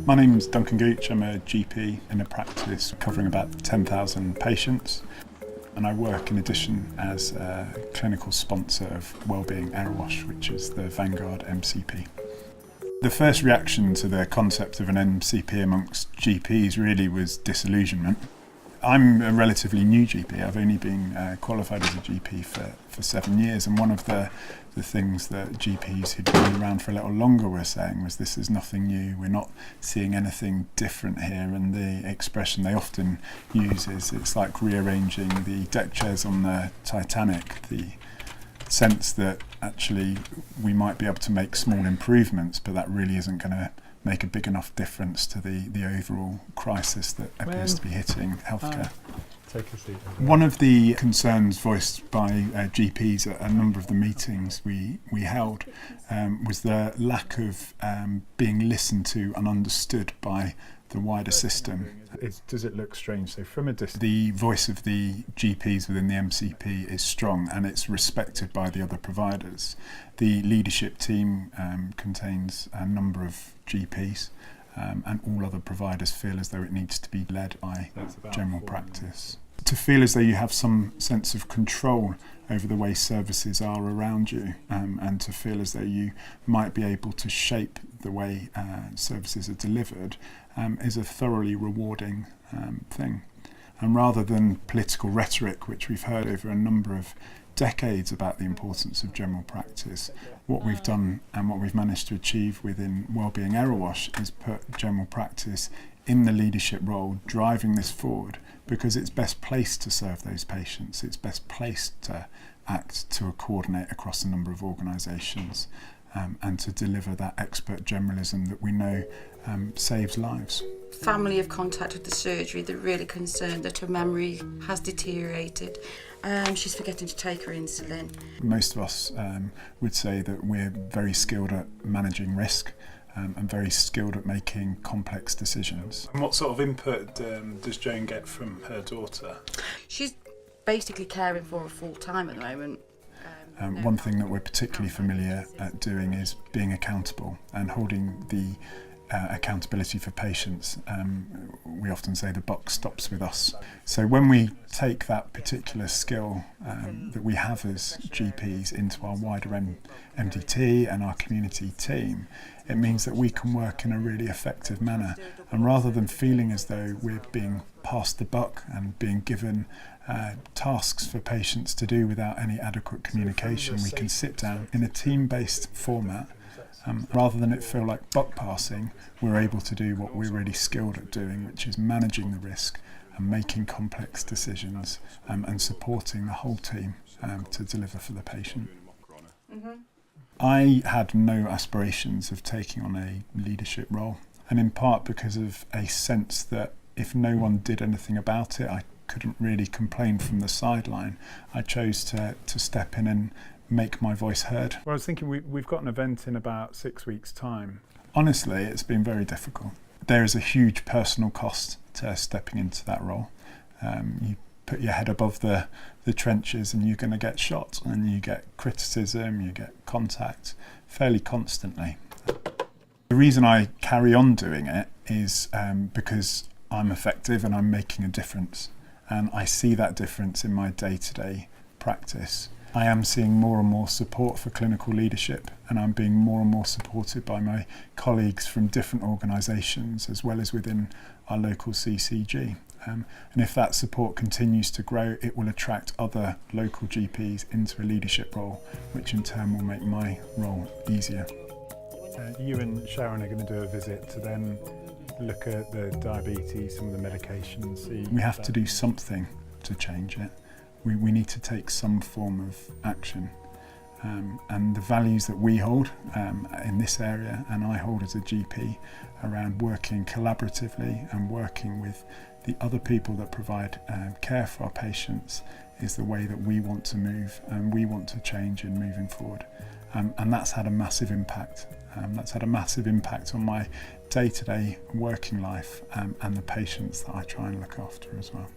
My name's Duncan Gooch. I'm a GP in a practice covering about 10,000 patients, and I work in addition as a clinical sponsor of Wellbeing Erewash, which is the Vanguard MCP. The first reaction to the concept of an MCP amongst GPs really was disillusionment. I'm a relatively new GP. I've only been qualified as a GP for 7 years, and one of the things that GPs who'd been around for a little longer were saying was, this is nothing new, we're not seeing anything different here, and the expression they often use is it's like rearranging the deck chairs on the Titanic, the sense that actually we might be able to make small improvements, but that really isn't going to make a big enough difference to the overall crisis that appears to be hitting healthcare. Take a seat. One of the concerns voiced by GPs at a number of the meetings we held was the lack of being listened to and understood by the wider system. Does it look strange? So from a distance, the voice of the GPs within the MCP is strong and it's respected by the other providers. The leadership team contains a number of GPs and all other providers feel as though it needs to be led by general practice. To feel as though you have some sense of control over the way services are around you, and to feel as though you might be able to shape the way services are delivered is a thoroughly rewarding thing. And rather than political rhetoric, which we've heard over a number of decades about the importance of general practice, what we've done and what we've managed to achieve within Wellbeing Erewash is put general practice in the leadership role, driving this forward, because it's best placed to serve those patients, it's best placed to act, to coordinate across a number of organisations, and to deliver that expert generalism that we know saves lives. Family have contacted the surgery. They're really concerned that her memory has deteriorated. She's forgetting to take her insulin. Most of us would say that we're very skilled at managing risk and very skilled at making complex decisions. And what sort of input does Joan get from her daughter? She's basically caring for her full time at the moment. One thing that we're particularly familiar at doing is being accountable and holding the accountability for patients. We often say the buck stops with us. So when we take that particular skill that we have as GPs into our wider MDT and our community team, it means that we can work in a really effective manner. And rather than feeling as though we're being passed the buck and being given tasks for patients to do without any adequate communication, we can sit down in a team-based format. Rather than it feel like buck passing, we're able to do what we're really skilled at doing, which is managing the risk and making complex decisions and supporting the whole team to deliver for the patient. I had no aspirations of taking on a leadership role, and in part because of a sense that if no one did anything about it, I couldn't really complain from the sideline. I chose to step in and make my voice heard. Well, I was thinking we've got an event in about 6 weeks' time. Honestly, it's been very difficult. There is a huge personal cost to stepping into that role. You put your head above the trenches and you're going to get shot, and you get criticism, you get contact fairly constantly. The reason I carry on doing it is because I'm effective and I'm making a difference, and I see that difference in my day-to-day practice. I am seeing more and more support for clinical leadership, and I'm being more and more supported by my colleagues from different organisations as well as within our local CCG. And if that support continues to grow, it will attract other local GPs into a leadership role, which in turn will make my role easier. You and Sharon are going to do a visit to then look at the diabetes, some of the medications. We have to do something to change it. We need to take some form of action, and the values that we hold in this area, and I hold as a GP, around working collaboratively and working with the other people that provide care for our patients, is the way that we want to move and we want to change in moving forward. And that's had a massive impact. That's had a massive impact on my day-to-day working life and the patients that I try and look after as well.